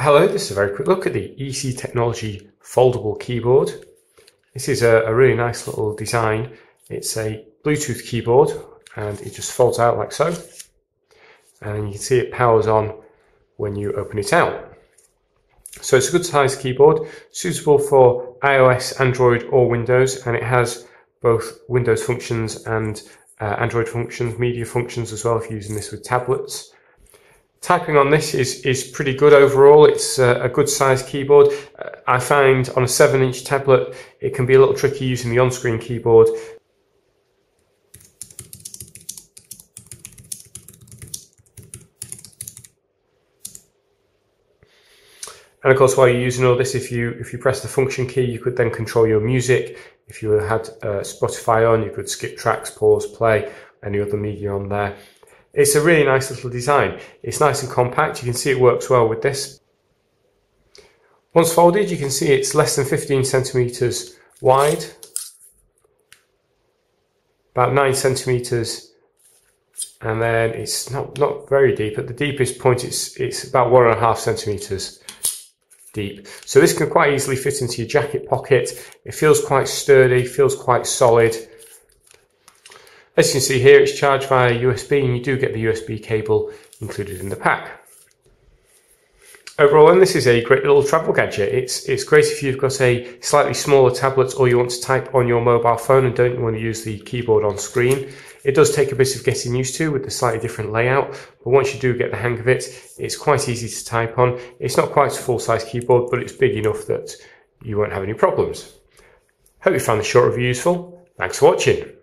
Hello, this is a very quick look at the EC Technology foldable keyboard. This is a really nice little design. It's a Bluetooth keyboard and it just folds out like so. And you can see it powers on when you open it out. So it's a good sized keyboard, suitable for iOS, Android or Windows, and it has both Windows functions and Android functions, media functions as well if you're using this with tablets. Typing on this is pretty good overall. It's a good sized keyboard. I find on a 7-inch tablet it can be a little tricky using the on-screen keyboard. And of course, while you're using all this, if you press the function key, you could then control your music. If you had Spotify on, you could skip tracks, pause, play, any other media on there. It's a really nice little design. It's nice and compact. You can see it works well with this. Once folded, you can see it's less than 15 centimeters wide, about 9 centimeters, and then it's not very deep. At the deepest point, it's about 1.5 centimeters deep. So this can quite easily fit into your jacket pocket. It feels quite sturdy, feels quite solid. As you can see here, it's charged via USB, and you do get the USB cable included in the pack. Overall, and this is a great little travel gadget. It's great if you've got a slightly smaller tablet or you want to type on your mobile phone and don't want to use the keyboard on screen. It does take a bit of getting used to with the slightly different layout, but once you do get the hang of it, it's quite easy to type on. It's not quite a full-size keyboard, but it's big enough that you won't have any problems. Hope you found this short review useful. Thanks for watching.